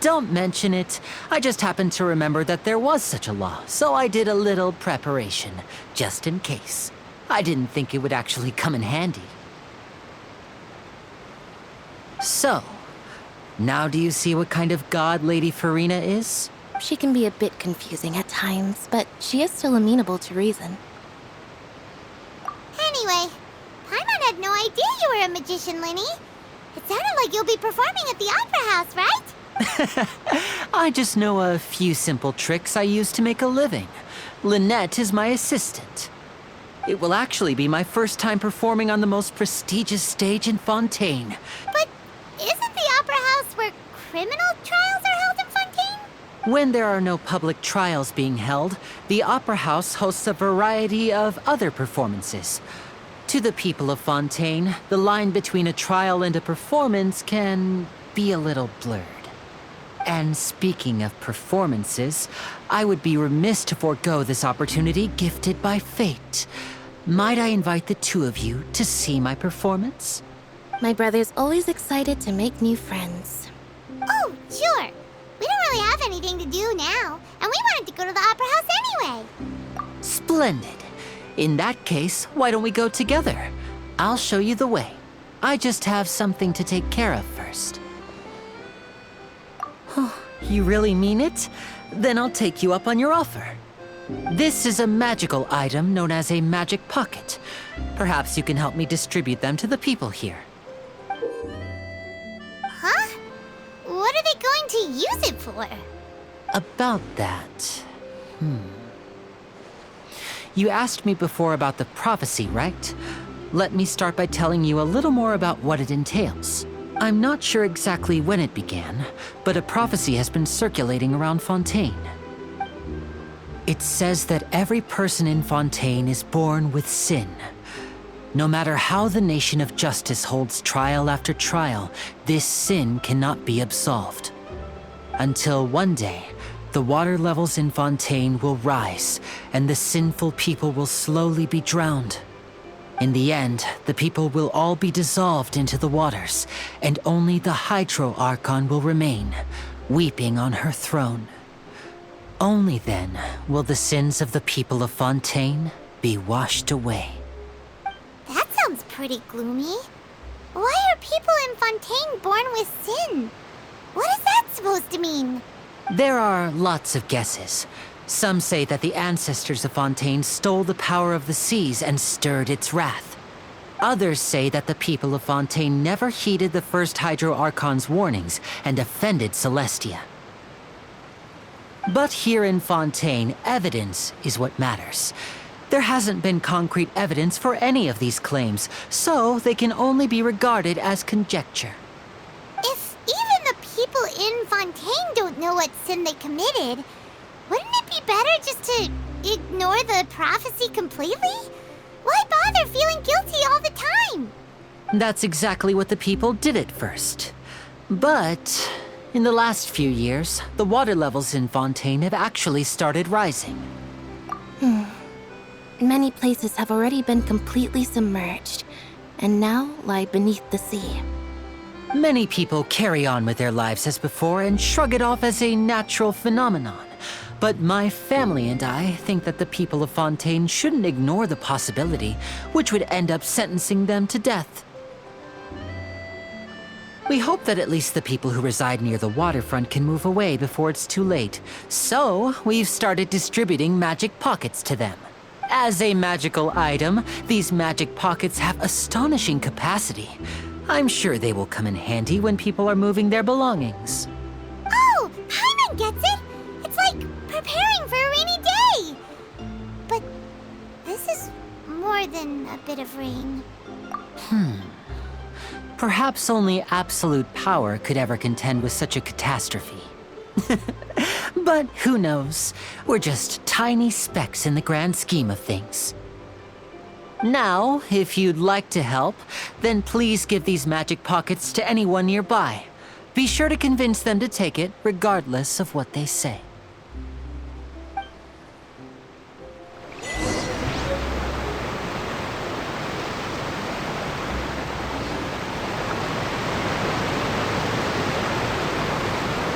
Don't mention it. I just happened to remember that there was such a law, so I did a little preparation, just in case. I didn't think it would actually come in handy. So, now do you see what kind of god Lady Farina is? She can be a bit confusing at times, but she is still amenable to reason. Anyway, Paimon had no idea you were a magician, Linny. It sounded like you'll be performing at the Opera House, right? I just know a few simple tricks I use to make a living. Lynette is my assistant. It will actually be my first time performing on the most prestigious stage in Fontaine. But isn't the Opera House where criminal trials are held in Fontaine? When there are no public trials being held, the Opera House hosts a variety of other performances. To the people of Fontaine, the line between a trial and a performance can be a little blurred. And speaking of performances, I would be remiss to forego this opportunity gifted by fate. Might I invite the two of you to see my performance? My brother's always excited to make new friends. Oh, sure. We don't really have anything to do now, and we wanted to go to the Opera House anyway. Splendid. In that case, why don't we go together? I'll show you the way. I just have something to take care of first. You really mean it? Then I'll take you up on your offer. This is a magical item known as a magic pocket. Perhaps you can help me distribute them to the people here. Huh? What are they going to use it for? About that... You asked me before about the prophecy, right? Let me start by telling you a little more about what it entails. I'm not sure exactly when it began, but a prophecy has been circulating around Fontaine. It says that every person in Fontaine is born with sin. No matter how the nation of justice holds trial after trial, this sin cannot be absolved. Until one day, the water levels in Fontaine will rise, and the sinful people will slowly be drowned. In the end, the people will all be dissolved into the waters, and only the Hydro Archon will remain, weeping on her throne. Only then will the sins of the people of Fontaine be washed away. That sounds pretty gloomy. Why are people in Fontaine born with sin? What is that supposed to mean? There are lots of guesses. Some say that the ancestors of Fontaine stole the power of the seas and stirred its wrath. Others say that the people of Fontaine never heeded the first Hydro Archon's warnings and offended Celestia. But here in Fontaine, evidence is what matters. There hasn't been concrete evidence for any of these claims, so they can only be regarded as conjecture. If even the people in Fontaine don't know what sin they committed, wouldn't it be better just to ignore the prophecy completely? Why bother feeling guilty all the time? That's exactly what the people did at first. But in the last few years, the water levels in Fontaine have actually started rising. Many places have already been completely submerged, and now lie beneath the sea. Many people carry on with their lives as before and shrug it off as a natural phenomenon. But my family and I think that the people of Fontaine shouldn't ignore the possibility, which would end up sentencing them to death. We hope that at least the people who reside near the waterfront can move away before it's too late. So, we've started distributing magic pockets to them. As a magical item, these magic pockets have astonishing capacity. I'm sure they will come in handy when people are moving their belongings. Oh, Paimon gets it! It's like preparing for a rainy day! But this is more than a bit of rain. Perhaps only absolute power could ever contend with such a catastrophe. But who knows? We're just tiny specks in the grand scheme of things. Now, if you'd like to help, then please give these magic pockets to anyone nearby. Be sure to convince them to take it, regardless of what they say.